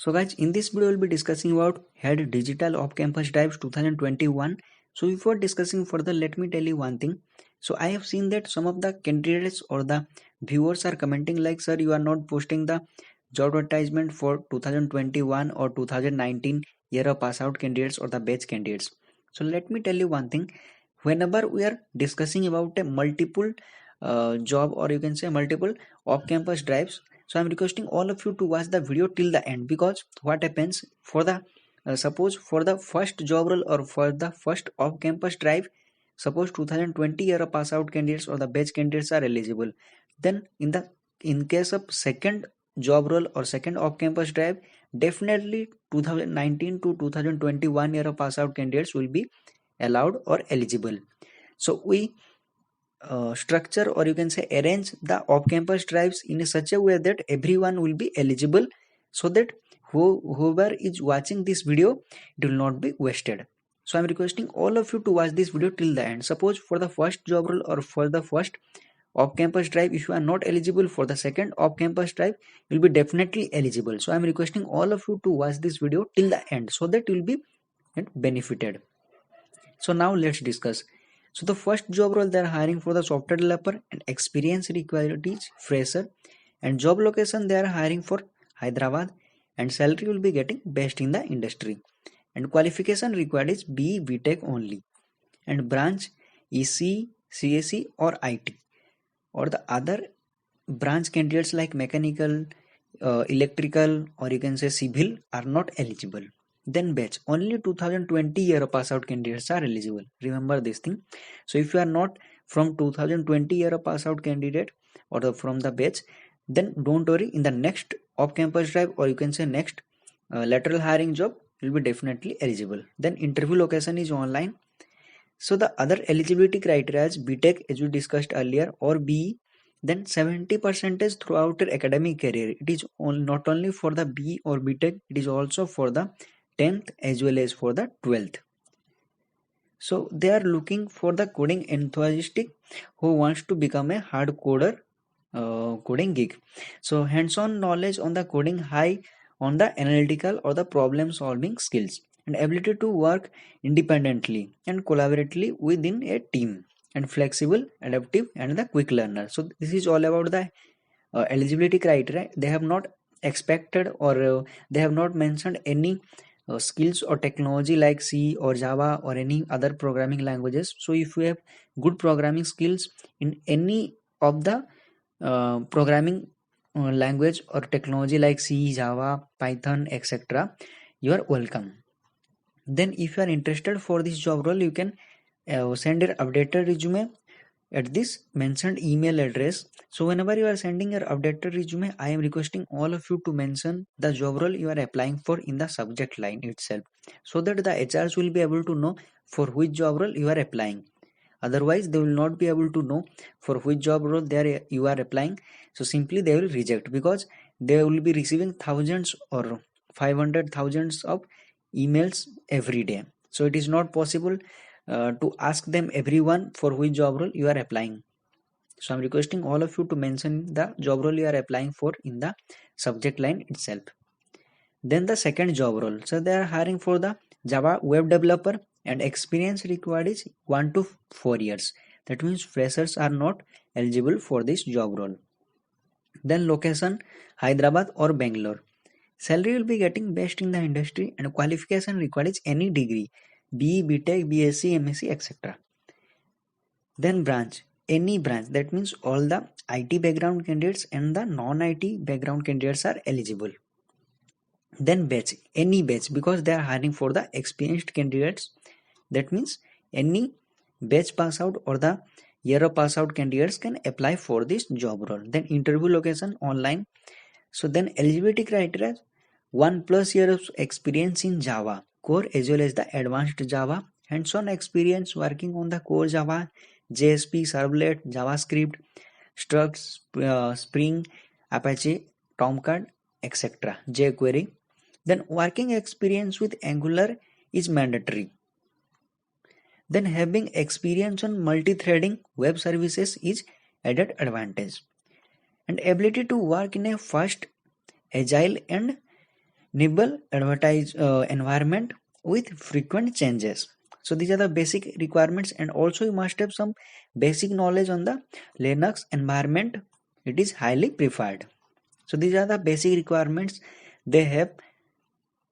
So guys, in this video we'll be discussing about HEAD Digital Off-Campus Drives 2021. So before discussing further, let me tell you one thing. So I have seen that some of the candidates or the viewers are commenting like, sir, you are not posting the job advertisement for 2021 or 2019 year of pass out candidates or the batch candidates. So let me tell you one thing. Whenever we are discussing about a multiple job, or you can say multiple off-campus drives, so I'm requesting all of you to watch the video till the end, because what happens for the suppose for the first job role or for the first off campus drive, suppose 2020 year pass out candidates or the batch candidates are eligible, then in case of second job role or second off campus drive, definitely 2019 to 2021 year pass out candidates will be allowed or eligible. So we structure, or you can say arrange the off-campus drives in such a way that everyone will be eligible, so that whoever is watching this video, it will not be wasted. So I'm requesting all of you to watch this video till the end. Suppose for the first job role or for the first off-campus drive, if you are not eligible, for the second off-campus drive you will be definitely eligible. So I'm requesting all of you to watch this video till the end, so that you will be benefited. So now let's discuss. So the first job role they are hiring for the software developer, and experience required is fresher, and job location they are hiring for Hyderabad, and salary will be getting best in the industry, and qualification required is BE BTech only, and branch EC, CSE or IT, or the other branch candidates like mechanical, electrical, or you can say civil are not eligible. Then batch, only 2020 year pass out candidates are eligible. Remember this thing. So if you are not from 2020 year pass out candidate or from the batch, then don't worry, in the next off campus drive, or you can say next lateral hiring job, you will be definitely eligible. Then interview location is online. So the other eligibility criteria is BTech, as we discussed earlier, or BE. Then 70% throughout your academic career. It is not only for the BE or BTech, it is also for the 10th as well as for the 12th. So they are looking for the coding enthusiast who wants to become a hard coder, coding geek. So hands-on knowledge on the coding, high on the analytical or the problem solving skills, and ability to work independently and collaboratively within a team, and flexible, adaptive, and the quick learner. So this is all about the eligibility criteria. They have not expected, or they have not mentioned any skills or technology like C or Java or any other programming languages. So if you have good programming skills in any of the programming language or technology like C, Java, Python, etc., you are welcome. Then if you are interested for this job role, you can send your updated resume at this mentioned email address. So whenever you are sending your updated resume, I am requesting all of you to mention the job role you are applying for in the subject line itself, so that the HRs will be able to know for which job role you are applying. Otherwise they will not be able to know for which job role you are applying. So simply they will reject, because they will be receiving thousands or 500,000 of emails every day. So it is not possible to ask them everyone for which job role you are applying. So I'm requesting all of you to mention the job role you are applying for in the subject line itself. Then the second job role, so they are hiring for the Java web developer, and experience required is 1 to 4 years. That means freshers are not eligible for this job role. Then location, Hyderabad or Bangalore. Salary will be getting best in the industry, and qualification required is any degree, BE, BTech, BSc, MSc, etc. Then branch, any branch. That means all the IT background candidates and the non-IT background candidates are eligible. Then batch, any batch, because they are hiring for the experienced candidates. That means any batch pass out or the year of pass out candidates can apply for this job role. Then interview location online. So then eligibility criteria, 1+ year of experience in Java core as well as the advanced Java, hands-on experience working on the core Java, JSP, Servlet, JavaScript, Struts, Spring, Apache, Tomcat, etc., jQuery. Then working experience with Angular is mandatory. Then having experience on multi-threading web services is added advantage. And ability to work in a fast, agile, and Nibble advertise environment with frequent changes. So these are the basic requirements, and also you must have some basic knowledge on the Linux environment. It is highly preferred. So these are the basic requirements they have.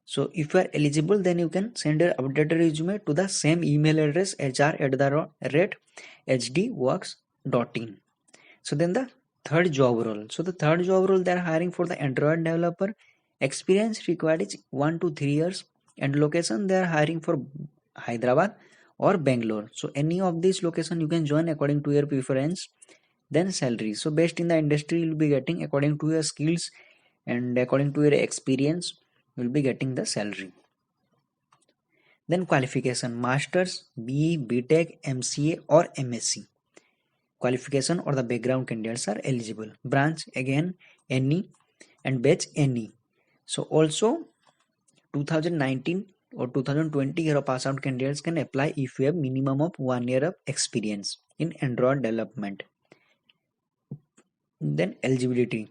So if you are eligible, then you can send your updated resume to the same email address hr@hdworks.in. So then the third job role. So the third job role, they are hiring for the Android developer. Experience required is 1 to 3 years, and location they are hiring for Hyderabad or Bangalore. So any of these location you can join according to your preference. Then salary. So based in the industry you will be getting according to your skills and according to your experience you will be getting the salary. Then qualification: masters, BE, BTech, MCA or MSc. Qualification or the background candidates are eligible. Branch again any, and batch any. So also 2019 or 2020 year pass out candidates can apply if you have minimum of 1 year of experience in Android development. Then eligibility.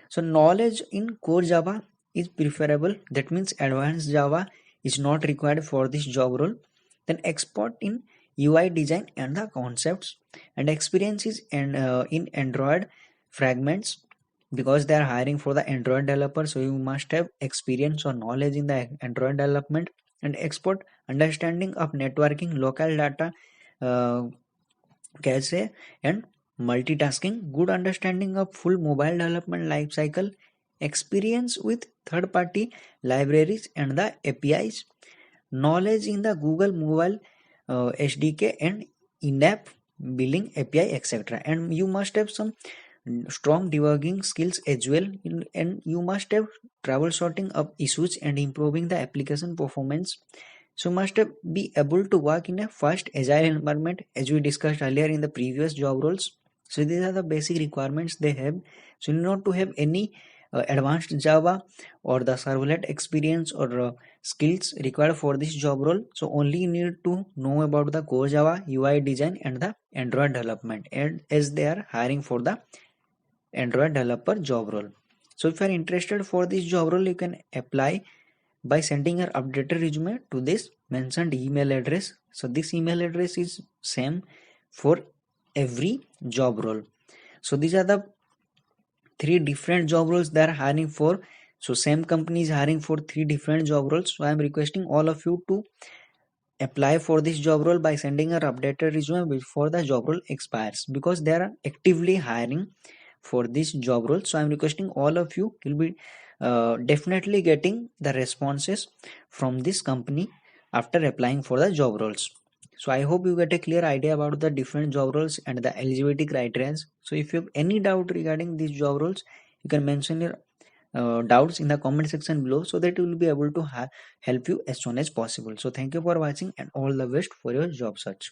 So knowledge in core Java is preferable. That means advanced Java is not required for this job role. Then expert in UI design and the concepts, and experience is in Android fragments, because they are hiring for the Android developer. So you must have experience or knowledge in the Android development. And expert understanding of networking, local data, uh, cache and multitasking, good understanding of full mobile development lifecycle, experience with third party libraries and the APIs, knowledge in the Google Mobile SDK and in-app billing API, etc. And you must have some strong debugging skills as well, and you must have troubleshooting of issues and improving the application performance. So must be able to work in a fast agile environment, as we discussed earlier in the previous job roles. So these are the basic requirements they have. So not to have any advanced Java or the servlet experience or skills required for this job role. So only you need to know about the core Java, UI design and the Android development, and as they are hiring for the Android developer job role. So if you are interested for this job role, you can apply by sending your updated resume to this mentioned email address. So this email address is same for every job role. So these are the three different job roles they are hiring for. So same company is hiring for three different job roles. So I am requesting all of you to apply for this job role by sending your updated resume before the job role expires, because they are actively hiring for this job role. So I'm requesting all of you will be definitely getting the responses from this company after applying for the job roles. So I hope you get a clear idea about the different job roles and the eligibility criteria. So if you have any doubt regarding these job roles, you can mention your doubts in the comment section below, so that we will be able to help you as soon as possible. So thank you for watching and all the best for your job search.